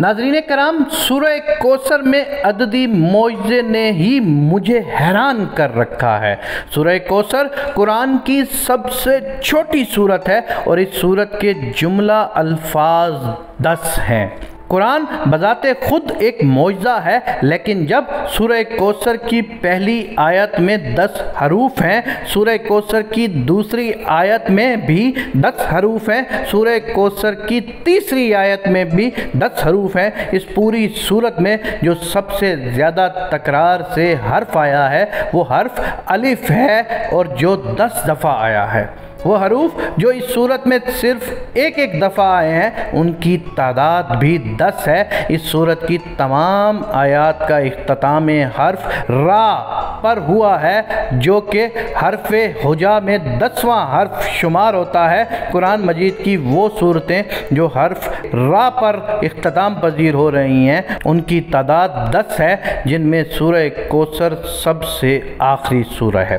ناظرین کرام، سورہ کوثر میں عددی معجزے نے ہی مجھے حیران کر رکھا ہے۔ سورہ کوثر قرآن کی سب سے چھوٹی سورت ہے اور اس سورت کے جملہ الفاظ 10 ہیں۔ قرآن بذات خود ایک معجزہ ہے، لیکن جب سورہ کوثر کی پہلی آیت میں 10 حروف ہیں، سورہ کوثر کی دوسری آیت میں بھی 10 حروف ہیں، سورہ کوثر کی تیسری آیت میں بھی 10 حروف ہیں، اس پوری سورت میں جو سب سے زیادہ تکرار سے حرف آیا ہے وہ حرف الف ہے، اور جو 10 دفعہ آیا ہے۔ وہ حروف جو اس سورت میں صرف ایک دفعہ آئے ہیں ان کی تعداد بھی 10 ہے۔ اس سورت کی تمام آیات کا اختتام حرف را پر ہوا ہے، جو کہ حرف ہجا میں 10واں حرف شمار ہوتا ہے۔ قرآن مجید کی وہ صورتیں جو حرف را پر اختتام پذیر ہو رہی ہیں ان کی تعداد 10 ہے، جن میں سورہ کوثر سب سے آخری سورہ ہے۔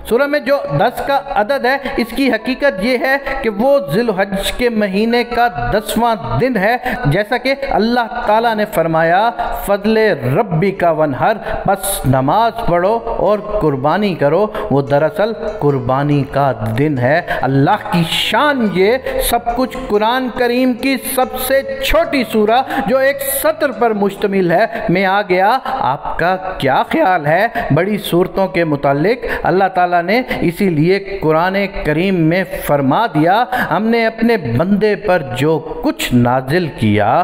سورہ میں جو 10 کا عدد ہے، اس کی حقیقت یہ ہے کہ وہ ذی الحج کے مہینے کا 10واں دن ہے، جیسا کہ اللہ تعالیٰ نے فرمایا فضل ربی کا ونہر، بس نماز پڑھو اور قربانی کرو۔ وہ دراصل قربانی کا دن ہے۔ اللہ کی شان یہ سب کچھ قرآن کریم کی سب سے چھوٹی سورہ جو ایک سطر پر مشتمل ہے میں آ گیا۔ آپ کا کیا خیال ہے بڑی صورتوں کے متعلق؟ اللہ تعالیٰ نے اسی لیے قرآن کریم میں فرما دیا، ہم نے اپنے بندے پر جو کچھ نازل کیا،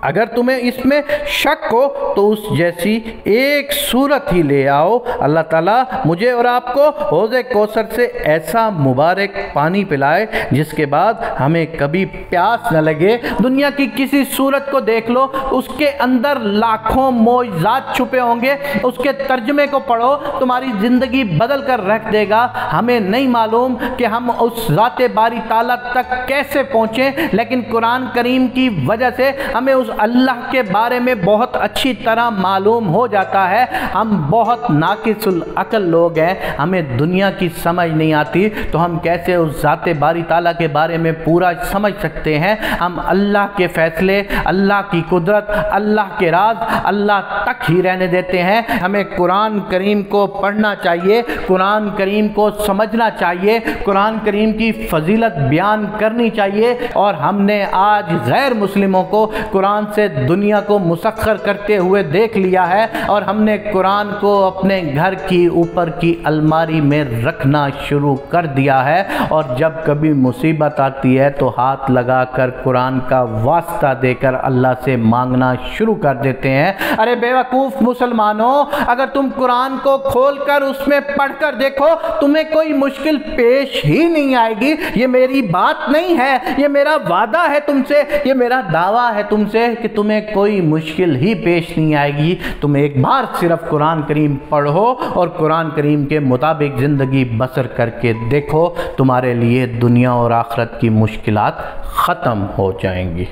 اگر تمہیں اس میں شک ہو تو اس جیسی ایک سورت ہی لے آؤ۔ اللہ تعالیٰ مجھے اور آپ کو حوض کوثر سے ایسا مبارک پانی پلائے جس کے بعد ہمیں کبھی پیاس نہ لگے۔ دنیا کی کسی سورت کو دیکھ لو، اس کے اندر لاکھوں معجزات چھپے ہوں گے، اس کے ترجمے کو پڑھو، تمہاری زندگی بدل کر رکھ دے گا۔ ہمیں نہیں معلوم کہ ہم اس ذات باری تعالیٰ تک کیسے پہنچیں، لیکن قرآن کریم کی وجہ سے ہمیں اس اللہ کے بارے میں بہت اچھی طرح معلوم ہو جاتا ہے۔ ہم بہت ناقص العقل لوگ ہیں، ہمیں دنیا کی سمجھ نہیں آتی، تو ہم کیسے اس ذات باری تعالیٰ کے بارے میں پورا سمجھ سکتے ہیں؟ ہم اللہ کے فیصلے، اللہ کی قدرت، اللہ کے راز اللہ تک ہی رہنے دیتے ہیں۔ ہمیں قرآن کریم کو پڑھنا چاہیے، قرآن کریم کو سمجھنا چاہیے، قرآن کریم کی فضیلت بیان کرنی چاہیے، اور ہم نے آج غیر مسلموں کو قرآن سے دنیا کو مسخر کرتے ہوئے دیکھ لیا ہے، اور ہم نے قرآن کو اپنے گھر کی اوپر کی الماری میں رکھنا شروع کر دیا ہے، اور جب کبھی مصیبت آتی ہے تو ہاتھ لگا کر قرآن کا واسطہ دے کر اللہ سے مانگنا شروع کر دیتے ہیں۔ ارے بے وقوف مسلمانوں، اگر تم قرآن کو کھول کر اس میں پڑھ کر دیکھو تمہیں کوئی مشکل پیش ہی نہیں آئے گی۔ یہ میری بات نہیں ہے، یہ میرا وعدہ ہے تم سے، یہ میرا دعویٰ ہے تم سے کہ تمہیں کوئی مشکل ہی پیش نہیں آئے گی۔ تم ایک بار صرف قرآن کریم پڑھو اور قرآن کریم کے مطابق زندگی بسر کر کے دیکھو، تمہارے لیے دنیا اور آخرت کی مشکلات ختم ہو جائیں گی۔